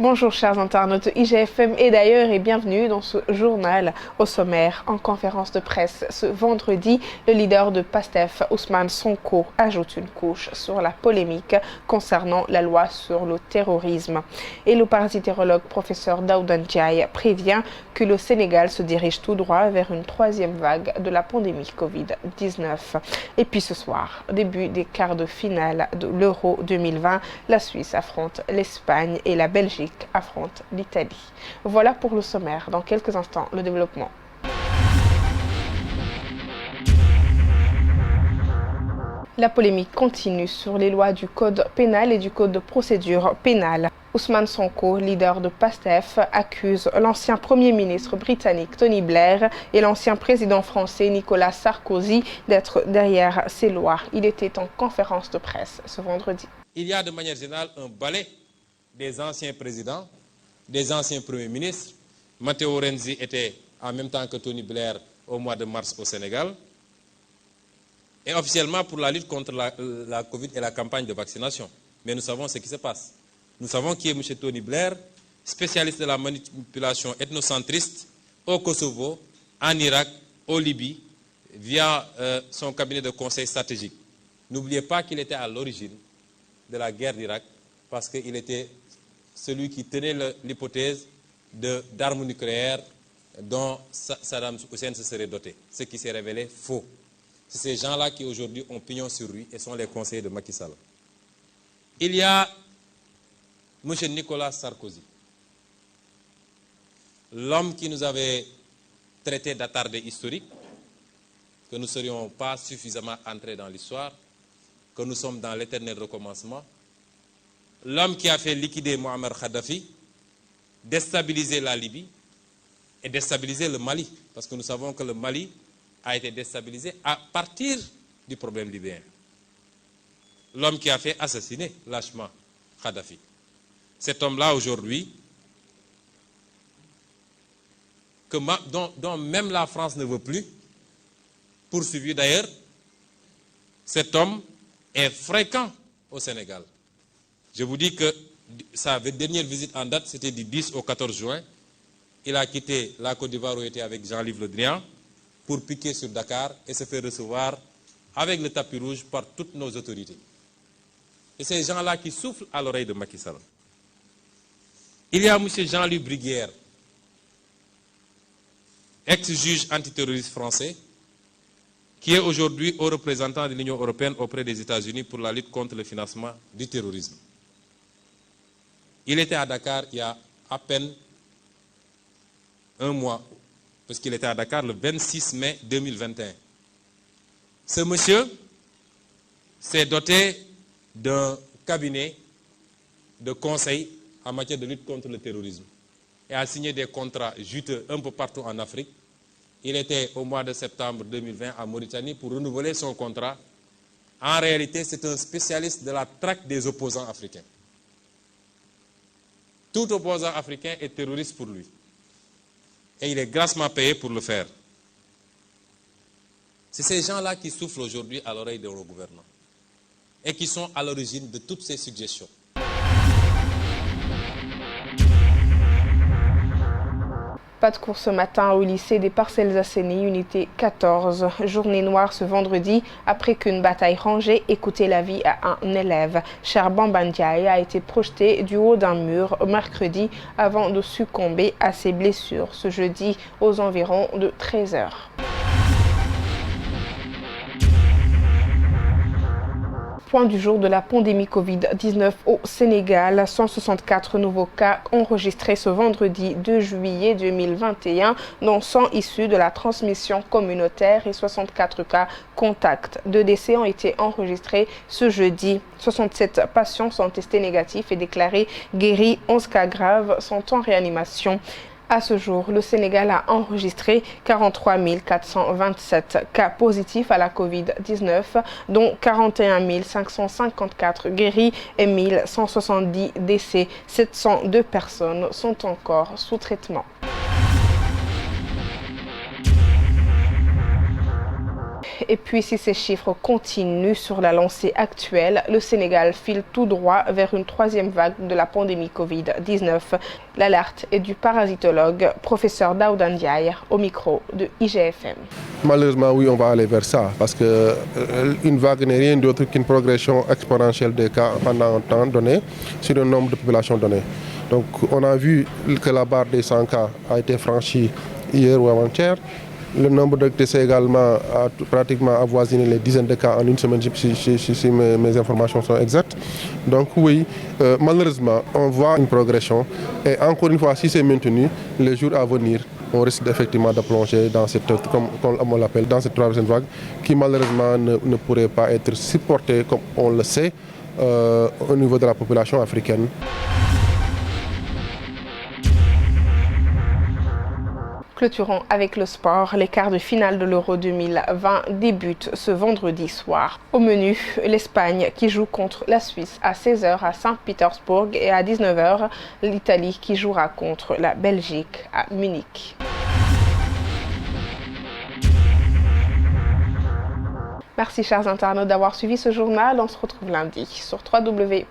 Bonjour chers internautes IGFM et d'ailleurs et bienvenue dans ce journal. Au sommaire, en conférence de presse ce vendredi, le leader de PASTEF, Ousmane Sonko, ajoute une couche sur la polémique concernant la loi sur le terrorisme. Et le parasitérologue professeur Daouda Ndiaye prévient que le Sénégal se dirige tout droit vers une troisième vague de la pandémie Covid-19. Et puis ce soir, début des quarts de finale de l'Euro 2020, la Suisse affronte l'Espagne et la Belgique affronte l'Italie. Voilà pour le sommaire. Dans quelques instants, le développement. La polémique continue sur les lois du Code pénal et du Code de procédure pénale. Ousmane Sonko, leader de PASTEF, accuse l'ancien Premier ministre britannique Tony Blair et l'ancien président français Nicolas Sarkozy d'être derrière ces lois. Il était en conférence de presse ce vendredi. Il y a de manière générale un balai des anciens présidents, des anciens premiers ministres. Matteo Renzi était en même temps que Tony Blair au mois de mars au Sénégal. Et officiellement pour la lutte contre la Covid et la campagne de vaccination. Mais nous savons ce qui se passe. Nous savons qui est M. Tony Blair, spécialiste de la manipulation ethnocentriste au Kosovo, en Irak, au Libye, via son cabinet de conseil stratégique. N'oubliez pas qu'il était à l'origine de la guerre d'Irak parce qu'il était celui qui tenait l'hypothèse d'armes nucléaires dont Saddam Hussein se serait doté, ce qui s'est révélé faux. C'est ces gens-là qui aujourd'hui ont pignon sur rue et sont les conseillers de Macky Sall. Il y a M. Nicolas Sarkozy, l'homme qui nous avait traité d'attardé historique, que nous ne serions pas suffisamment entrés dans l'histoire, que nous sommes dans l'éternel recommencement. L'homme qui a fait liquider Mohamed Kadhafi, déstabiliser la Libye et déstabiliser le Mali. Parce que nous savons que le Mali a été déstabilisé à partir du problème libyen. L'homme qui a fait assassiner lâchement Kadhafi. Cet homme-là aujourd'hui, dont même la France ne veut plus, poursuivi d'ailleurs, cet homme est fréquent au Sénégal. Je vous dis que sa dernière visite en date, c'était du 10 au 14 juin. Il a quitté la Côte d'Ivoire où il était avec Jean-Yves Le Drian pour piquer sur Dakar et se faire recevoir avec le tapis rouge par toutes nos autorités. Et ces gens-là qui soufflent à l'oreille de Macky Sall. Il y a M. Jean-Louis Bruguière, ex-juge antiterroriste français, qui est aujourd'hui haut représentant de l'Union européenne auprès des États-Unis pour la lutte contre le financement du terrorisme. Il était à Dakar il y a à peine un mois, parce qu'il était à Dakar le 26 mai 2021. Ce monsieur s'est doté d'un cabinet de conseil en matière de lutte contre le terrorisme et a signé des contrats juteux un peu partout en Afrique. Il était au mois de septembre 2020 en Mauritanie pour renouveler son contrat. En réalité, c'est un spécialiste de la traque des opposants africains. Tout opposant africain est terroriste pour lui. Et il est grassement payé pour le faire. C'est ces gens-là qui soufflent aujourd'hui à l'oreille de nos gouvernants et qui sont à l'origine de toutes ces suggestions. Pas de cours ce matin au lycée des Parcelles Assainies, unité 14. Journée noire ce vendredi après qu'une bataille rangée ait coûté la vie à un élève. Cherban Bandiaï a été projeté du haut d'un mur mercredi avant de succomber à ses blessures ce jeudi aux environs de 13 h. Point du jour de la pandémie Covid-19 au Sénégal. 164 nouveaux cas enregistrés ce vendredi 2 juillet 2021, dont 100 issus de la transmission communautaire et 64 cas contacts. 2 décès ont été enregistrés ce jeudi. 67 patients sont testés négatifs et déclarés guéris. 11 cas graves sont en réanimation. À ce jour, le Sénégal a enregistré 43 427 cas positifs à la Covid-19, dont 41 554 guéris et 1170 décès. 702 personnes sont encore sous traitement. Et puis si ces chiffres continuent sur la lancée actuelle, le Sénégal file tout droit vers une troisième vague de la pandémie Covid-19. L'alerte est du parasitologue professeur Daouda Ndiaye au micro de IGFM. Malheureusement, oui, on va aller vers ça parce qu'une vague n'est rien d'autre qu'une progression exponentielle des cas pendant un temps donné sur un nombre de populations donné. Donc on a vu que la barre des 100 cas a été franchie hier ou avant-hier. Le nombre de décès également a pratiquement avoisiné les dizaines de cas en une semaine, si mes informations sont exactes. Donc oui, malheureusement, on voit une progression. Et encore une fois, si c'est maintenu, les jours à venir, on risque effectivement de plonger dans cette, comme on l'appelle, dans cette troisième vague, qui malheureusement ne pourrait pas être supportée, comme on le sait, au niveau de la population africaine. Clôturons avec le sport. Les quarts de finale de l'Euro 2020 débutent ce vendredi soir. Au menu, l'Espagne qui joue contre la Suisse à 16h à Saint-Pétersbourg et à 19h, l'Italie qui jouera contre la Belgique à Munich. Merci chers internautes d'avoir suivi ce journal. On se retrouve lundi sur www.igfm.sn.